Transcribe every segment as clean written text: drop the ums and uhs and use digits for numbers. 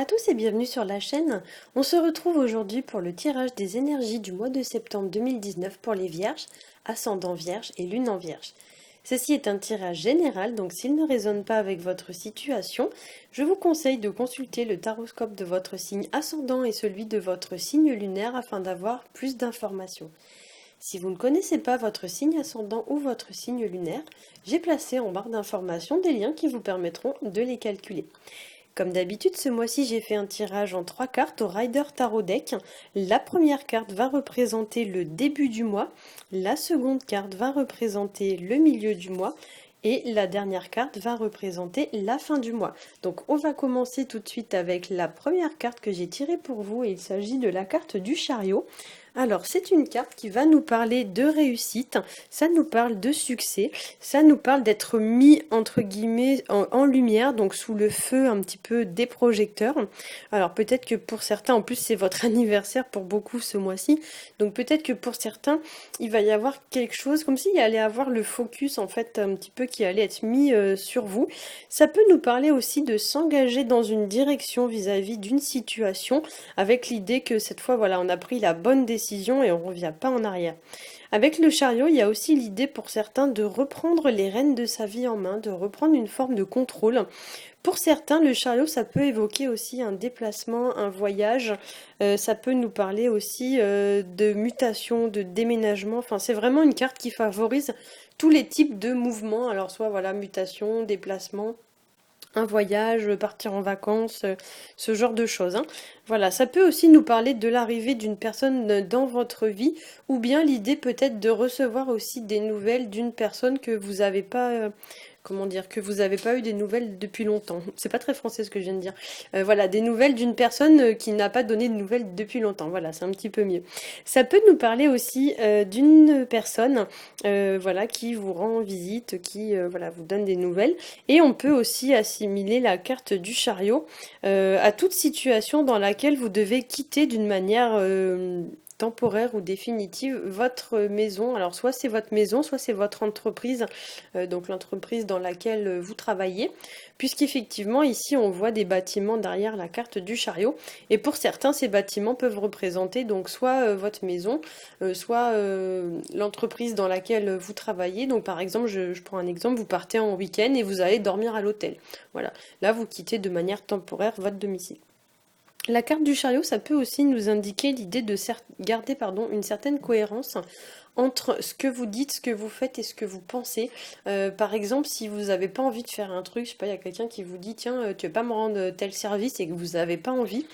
à tous et bienvenue sur la chaîne. On se retrouve aujourd'hui pour le tirage des énergies du mois de septembre 2019 pour les Vierges, ascendant Vierge et lune en Vierge. Ceci est un tirage général, donc s'il ne résonne pas avec votre situation, je vous conseille de consulter le taroscope de votre signe ascendant et celui de votre signe lunaire afin d'avoir plus d'informations. Si vous ne connaissez pas votre signe ascendant ou votre signe lunaire, j'ai placé en barre d'informations des liens qui vous permettront de les calculer. Comme d'habitude, ce mois-ci, j'ai fait un tirage en 3 cartes au Rider Tarot Deck. La première carte va représenter le début du mois, la seconde carte va représenter le milieu du mois et la dernière carte va représenter la fin du mois. Donc on va commencer tout de suite avec la première carte que j'ai tirée pour vous et il s'agit de la carte du chariot. Alors c'est une carte qui va nous parler de réussite, ça nous parle de succès, ça nous parle d'être mis entre guillemets en lumière, donc sous le feu un petit peu des projecteurs. Alors peut-être que pour certains, en plus c'est votre anniversaire pour beaucoup ce mois-ci, donc peut-être que pour certains il va y avoir quelque chose comme s'il allait avoir le focus en fait un petit peu qui allait être mis sur vous. Ça peut nous parler aussi de s'engager dans une direction vis-à-vis d'une situation avec l'idée que cette fois voilà on a pris la bonne décision et on ne revient pas en arrière. Avec le chariot, il y a aussi l'idée pour certains de reprendre les rênes de sa vie en main, de reprendre une forme de contrôle. Pour certains, le chariot, ça peut évoquer aussi un déplacement, un voyage. Ça peut nous parler aussi de mutation, de déménagement. Enfin, c'est vraiment une carte qui favorise tous les types de mouvements. Alors, soit voilà, mutation, déplacement, un voyage, partir en vacances, ce genre de choses, hein. Voilà, ça peut aussi nous parler de l'arrivée d'une personne dans votre vie, ou bien l'idée peut-être de recevoir aussi des nouvelles d'une personne que vous n'avez pas, comment dire, que vous n'avez pas eu des nouvelles depuis longtemps. C'est pas très français ce que je viens de dire. Voilà, des nouvelles d'une personne qui n'a pas donné de nouvelles depuis longtemps. Voilà, c'est un petit peu mieux. Ça peut nous parler aussi d'une personne, voilà, qui vous rend visite, qui, voilà, vous donne des nouvelles. Et on peut aussi assimiler la carte du chariot à toute situation dans laquelle vous devez quitter d'une manière temporaire ou définitive votre maison. Alors soit c'est votre maison, soit c'est votre entreprise, donc l'entreprise dans laquelle vous travaillez, puisqu'effectivement ici on voit des bâtiments derrière la carte du chariot, et pour certains ces bâtiments peuvent représenter donc soit votre maison, soit l'entreprise dans laquelle vous travaillez. Donc par exemple, je prends un exemple, vous partez en week-end et vous allez dormir à l'hôtel. Voilà, là vous quittez de manière temporaire votre domicile. La carte du chariot, ça peut aussi nous indiquer l'idée de garder une certaine cohérence entre ce que vous dites, ce que vous faites et ce que vous pensez. Par exemple, si vous n'avez pas envie de faire un truc, je sais pas, il y a quelqu'un qui vous dit tiens, tu veux pas me rendre tel service et que vous n'avez pas envie.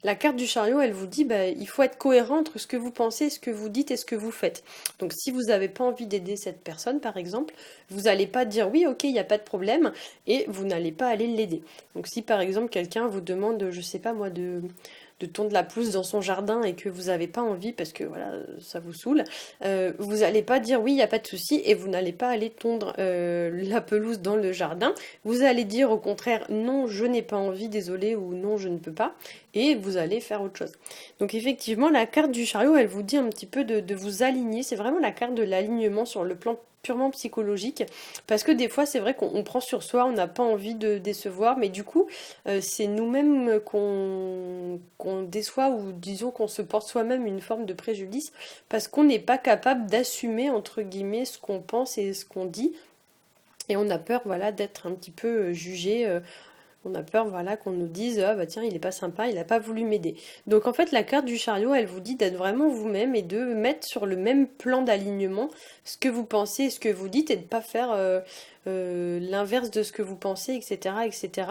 La carte du chariot, elle vous dit il faut être cohérent entre ce que vous pensez, ce que vous dites et ce que vous faites. Donc si vous n'avez pas envie d'aider cette personne, par exemple, vous n'allez pas dire oui, ok, il n'y a pas de problème, et vous n'allez pas aller l'aider. Donc si par exemple quelqu'un vous demande, je sais pas moi, de tondre la pelouse dans son jardin et que vous n'avez pas envie parce que voilà, ça vous saoule, vous n'allez pas dire oui, il n'y a pas de souci et vous n'allez pas aller tondre la pelouse dans le jardin. Vous allez dire au contraire non, je n'ai pas envie, désolé, ou non, je ne peux pas, et vous allez faire autre chose. Donc effectivement, la carte du chariot, elle vous dit un petit peu de vous aligner. C'est vraiment la carte de l'alignement sur le plan purement psychologique, parce que des fois c'est vrai qu'on prend sur soi, on n'a pas envie de décevoir, mais du coup c'est nous-mêmes qu'on déçoit, ou disons qu'on se porte soi-même une forme de préjudice parce qu'on n'est pas capable d'assumer entre guillemets ce qu'on pense et ce qu'on dit, et on a peur voilà d'être un petit peu jugé. On a peur voilà, qu'on nous dise ah bah tiens il est pas sympa, il n'a pas voulu m'aider. Donc en fait la carte du chariot elle vous dit d'être vraiment vous-même et de mettre sur le même plan d'alignement ce que vous pensez et ce que vous dites, et de ne pas faire l'inverse de ce que vous pensez, etc., etc.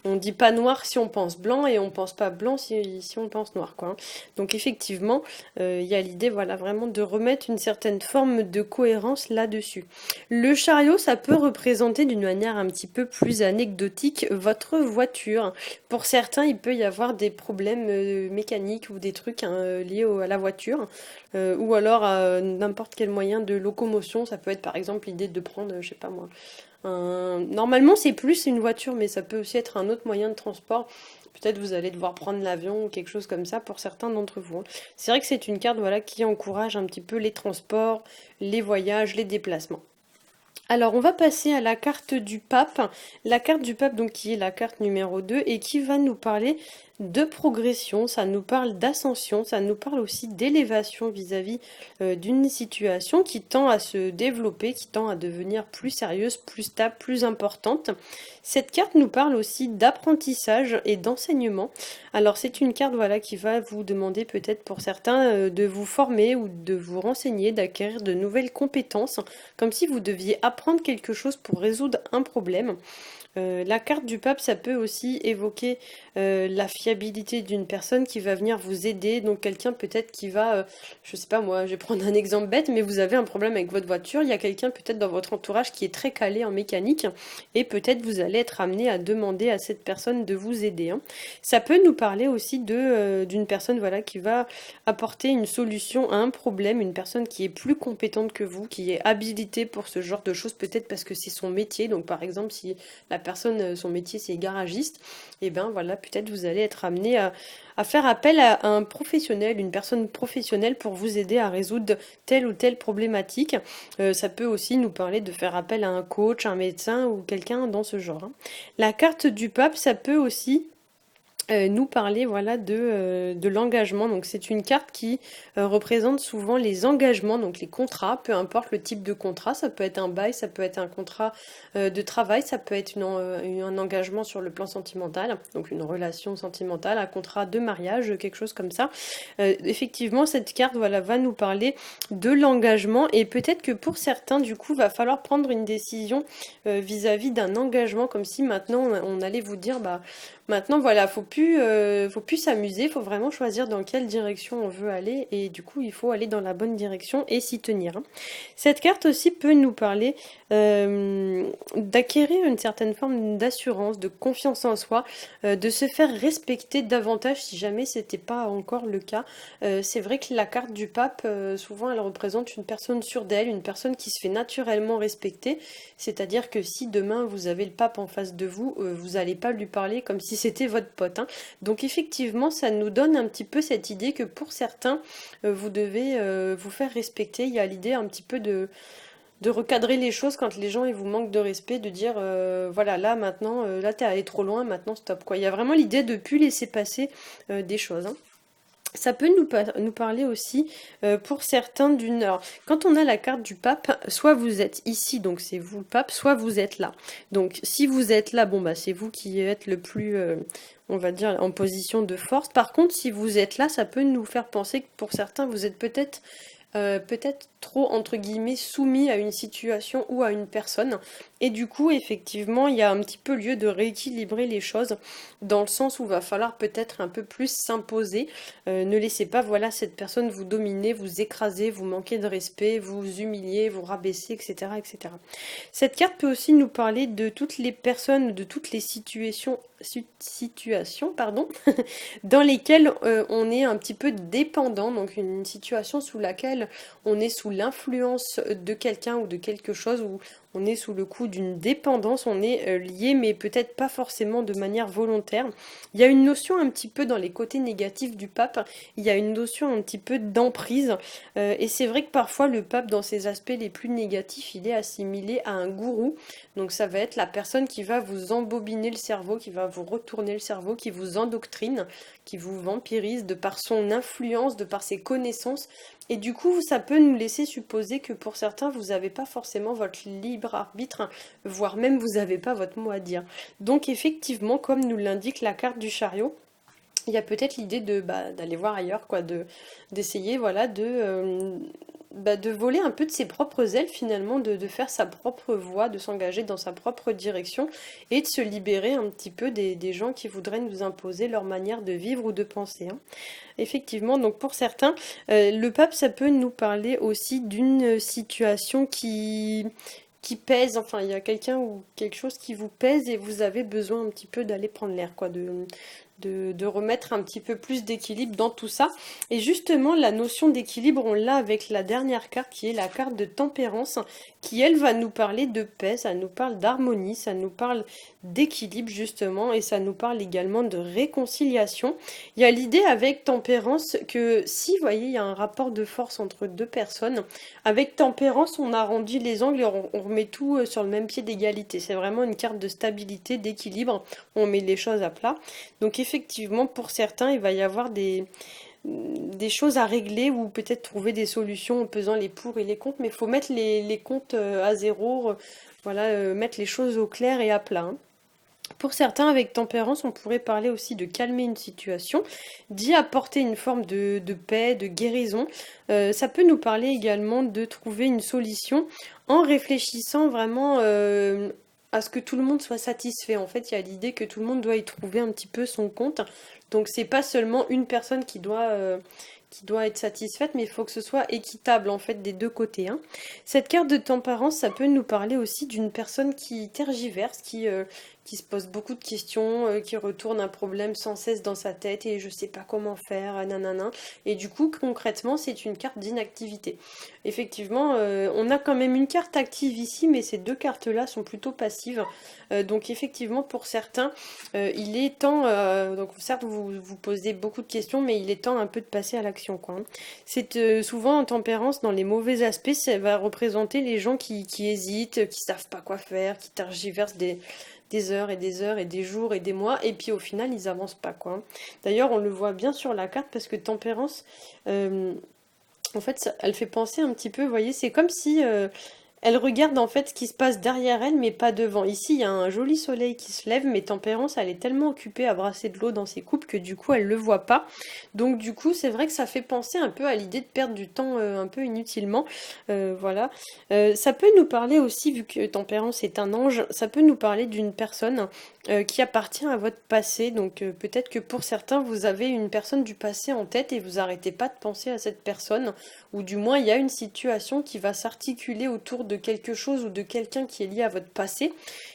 On dit pas noir si on pense blanc et on pense pas blanc si on pense noir, quoi, hein. Donc effectivement il y a l'idée voilà, vraiment de remettre une certaine forme de cohérence là-dessus. Le chariot, ça peut représenter d'une manière un petit peu plus anecdotique votre voiture. Pour certains, il peut y avoir des problèmes mécaniques ou des trucs liés à la voiture, ou alors à n'importe quel moyen de locomotion. Ça peut être par exemple l'idée de prendre, je sais pas moi, normalement c'est plus une voiture, mais ça peut aussi être un autre moyen de transport. Peut-être vous allez devoir prendre l'avion ou quelque chose comme ça pour certains d'entre vous, hein. C'est vrai que c'est une carte voilà, qui encourage un petit peu les transports, les voyages, les déplacements. Alors on va passer à la carte du pape. La carte du pape donc qui est la carte numéro 2 et qui va nous parler de progression, ça nous parle d'ascension, ça nous parle aussi d'élévation vis-à-vis d'une situation qui tend à se développer, qui tend à devenir plus sérieuse, plus stable, plus importante. Cette carte nous parle aussi d'apprentissage et d'enseignement. Alors c'est une carte voilà, qui va vous demander peut-être pour certains de vous former ou de vous renseigner, d'acquérir de nouvelles compétences, comme si vous deviez apprendre quelque chose pour résoudre un problème. La carte du pape, ça peut aussi évoquer la fiabilité d'une personne qui va venir vous aider. Donc quelqu'un peut-être qui va, je sais pas moi, je vais prendre un exemple bête, mais vous avez un problème avec votre voiture, il y a quelqu'un peut-être dans votre entourage qui est très calé en mécanique, et peut-être vous allez être amené à demander à cette personne de vous aider. Hein. Ça peut nous parler aussi d'une personne voilà, qui va apporter une solution à un problème, une personne qui est plus compétente que vous, qui est habilitée pour ce genre de choses, peut-être parce que c'est son métier. Donc par exemple, si la personne, son métier c'est garagiste, et ben voilà, peut-être vous allez être amené à faire appel à un professionnel, une personne professionnelle pour vous aider à résoudre telle ou telle problématique. Ça peut aussi nous parler de faire appel à un coach, un médecin ou quelqu'un dans ce genre. Hein. La carte du pape, ça peut aussi nous parler voilà de l'engagement. Donc c'est une carte qui représente souvent les engagements, donc les contrats, peu importe le type de contrat, ça peut être un bail, ça peut être un contrat de travail, ça peut être un engagement sur le plan sentimental, donc une relation sentimentale, un contrat de mariage, quelque chose comme ça. Effectivement, cette carte voilà, va nous parler de l'engagement et peut-être que pour certains, du coup, va falloir prendre une décision vis-à-vis d'un engagement, comme si maintenant on allait vous dire, bah maintenant, voilà, faut plus s'amuser, faut vraiment choisir dans quelle direction on veut aller et du coup, il faut aller dans la bonne direction et s'y tenir. Hein. Cette carte aussi peut nous parler d'acquérir une certaine forme d'assurance, de confiance en soi, de se faire respecter davantage si jamais c'était pas encore le cas. C'est vrai que la carte du pape, souvent, elle représente une personne sûre d'elle, une personne qui se fait naturellement respecter. C'est-à-dire que si demain vous avez le pape en face de vous, vous n'allez pas lui parler comme si c'était votre pote. Hein. Donc effectivement, ça nous donne un petit peu cette idée que pour certains, vous devez vous faire respecter. Il y a l'idée un petit peu de recadrer les choses quand les gens ils vous manquent de respect, de dire voilà là maintenant, là t'es allé trop loin, maintenant stop quoi. Il y a vraiment l'idée de plus laisser passer des choses. Hein. Ça peut nous parler aussi pour certains d'une heure. Quand on a la carte du pape, soit vous êtes ici, donc c'est vous le pape, soit vous êtes là. Donc si vous êtes là, bon bah c'est vous qui êtes le plus, on va dire, en position de force. Par contre, si vous êtes là, ça peut nous faire penser que pour certains, vous êtes peut-être trop, entre guillemets, soumis à une situation ou à une personne. Et du coup, effectivement, il y a un petit peu lieu de rééquilibrer les choses dans le sens où il va falloir peut-être un peu plus s'imposer. Ne laissez pas, voilà, cette personne vous dominer, vous écraser, vous manquer de respect, vous humilier, vous rabaisser, etc., etc. Cette carte peut aussi nous parler de toutes les personnes, de toutes les situations pardon, dans lesquelles on est un petit peu dépendant, donc une situation sous laquelle on est sous l'influence de quelqu'un ou de quelque chose, où on est sous le coup d'une dépendance, on est lié mais peut-être pas forcément de manière volontaire. Il y a une notion un petit peu dans les côtés négatifs du pape, il y a une notion un petit peu d'emprise et c'est vrai que parfois le pape dans ses aspects les plus négatifs, il est assimilé à un gourou, donc ça va être la personne qui va vous embobiner le cerveau, qui va vous retourner le cerveau, qui vous endoctrine, qui vous vampirise de par son influence, de par ses connaissances. Et du coup, ça peut nous laisser supposer que pour certains, vous n'avez pas forcément votre libre arbitre, hein, voire même vous n'avez pas votre mot à dire. Donc effectivement, comme nous l'indique la carte du chariot, il y a peut-être l'idée d'aller voir ailleurs, quoi, d'essayer voilà, de voler un peu de ses propres ailes finalement, de faire sa propre voie, de s'engager dans sa propre direction et de se libérer un petit peu des gens qui voudraient nous imposer leur manière de vivre ou de penser. Hein. Effectivement, donc pour certains, le pape, ça peut nous parler aussi d'une situation qui pèse, enfin il y a quelqu'un ou quelque chose qui vous pèse et vous avez besoin un petit peu d'aller prendre l'air, quoi, de remettre un petit peu plus d'équilibre dans tout ça. Et justement, la notion d'équilibre, on l'a avec la dernière carte qui est la carte de tempérance, qui elle va nous parler de paix, ça nous parle d'harmonie, ça nous parle d'équilibre justement, et ça nous parle également de réconciliation. Il y a l'idée avec tempérance que si, vous voyez, il y a un rapport de force entre deux personnes, avec tempérance, on arrondit les angles et on remet tout sur le même pied d'égalité. C'est vraiment une carte de stabilité, d'équilibre, on met les choses à plat. Donc effectivement, pour certains, il va y avoir des choses à régler ou peut-être trouver des solutions en pesant les pour et les contre, mais il faut mettre les comptes à zéro, voilà, mettre les choses au clair et à plat, hein. Pour certains, avec tempérance, on pourrait parler aussi de calmer une situation, d'y apporter une forme de paix, de guérison. Ça peut nous parler également de trouver une solution en réfléchissant vraiment à ce que tout le monde soit satisfait. En fait, il y a l'idée que tout le monde doit y trouver un petit peu son compte. Donc, c'est pas seulement une personne qui doit être satisfaite, mais il faut que ce soit équitable en fait des deux côtés, hein. Cette carte de tempérance, ça peut nous parler aussi d'une personne qui tergiverse, qui se pose beaucoup de questions, qui retourne un problème sans cesse dans sa tête et je sais pas comment faire, nanana. Et du coup, concrètement, c'est une carte d'inactivité. Effectivement, on a quand même une carte active ici, mais ces deux cartes-là sont plutôt passives. Donc effectivement, pour certains, il est temps, donc certes, vous posez beaucoup de questions, mais il est temps un peu de passer à l'action, quoi, hein. C'est souvent en tempérance, dans les mauvais aspects, ça va représenter les gens qui hésitent, qui savent pas quoi faire, qui tergiversent des heures et des heures et des jours et des mois, et puis au final, ils avancent pas, quoi, hein. D'ailleurs, on le voit bien sur la carte, parce que tempérance, en fait, elle fait penser un petit peu, vous voyez, c'est comme si elle regarde en fait ce qui se passe derrière elle, mais pas devant. Ici, il y a un joli soleil qui se lève, mais Tempérance, elle est tellement occupée à brasser de l'eau dans ses coupes que du coup, elle le voit pas. Donc du coup, c'est vrai que ça fait penser un peu à l'idée de perdre du temps un peu inutilement. Voilà. Ça peut nous parler aussi, vu que Tempérance est un ange, ça peut nous parler d'une personne qui appartient à votre passé. Donc peut-être que pour certains, vous avez une personne du passé en tête et vous arrêtez pas de penser à cette personne, ou du moins il y a une situation qui va s'articuler autour de quelque chose ou de quelqu'un qui est lié à votre passé.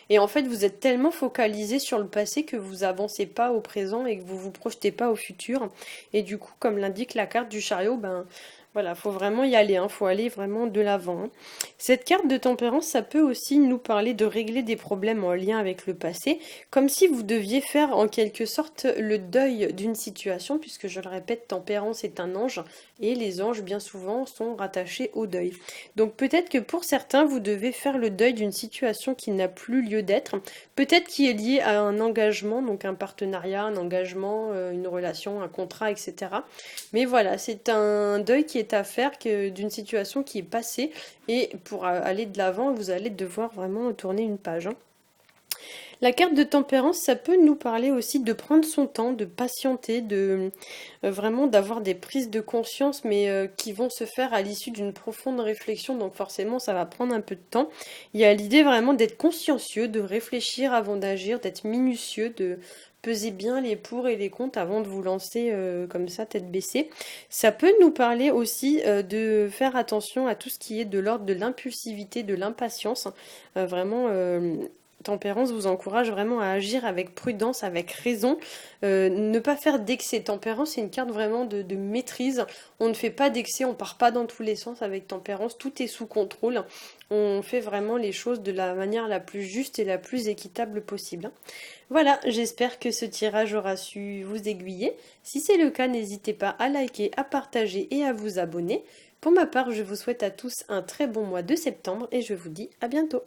Et en fait, vous êtes tellement focalisé sur le passé que vous avancez pas au présent et que vous vous projetez pas au futur. Et du coup, comme l'indique la carte du chariot, ben voilà, faut vraiment y aller, hein, faut aller vraiment de l'avant, hein. Cette carte de tempérance, ça peut aussi nous parler de régler des problèmes en lien avec le passé, comme si vous deviez faire en quelque sorte le deuil d'une situation, puisque je le répète, tempérance est un ange, et les anges bien souvent sont rattachés au deuil. Donc peut-être que pour certains, vous devez faire le deuil d'une situation qui n'a plus lieu d'être, peut-être qui est liée à un engagement, donc un partenariat, un engagement, une relation, un contrat, etc. Mais voilà, c'est un deuil qui est à faire d'une situation qui est passée, et pour aller de l'avant, vous allez devoir vraiment tourner une page, hein. La carte de tempérance, ça peut nous parler aussi de prendre son temps, de patienter, de vraiment d'avoir des prises de conscience, mais qui vont se faire à l'issue d'une profonde réflexion, donc forcément ça va prendre un peu de temps. Il y a l'idée vraiment d'être consciencieux, de réfléchir avant d'agir, d'être minutieux, de peser bien les pour et les contre avant de vous lancer comme ça, tête baissée. Ça peut nous parler aussi de faire attention à tout ce qui est de l'ordre de l'impulsivité, de l'impatience. Vraiment, Tempérance vous encourage vraiment à agir avec prudence, avec raison. Ne pas faire d'excès. Tempérance, c'est une carte vraiment de maîtrise. On ne fait pas d'excès, on part pas dans tous les sens avec Tempérance. Tout est sous contrôle. On fait vraiment les choses de la manière la plus juste et la plus équitable possible, hein. Voilà, j'espère que ce tirage aura su vous aiguiller. Si c'est le cas, n'hésitez pas à liker, à partager et à vous abonner. Pour ma part, je vous souhaite à tous un très bon mois de septembre et je vous dis à bientôt.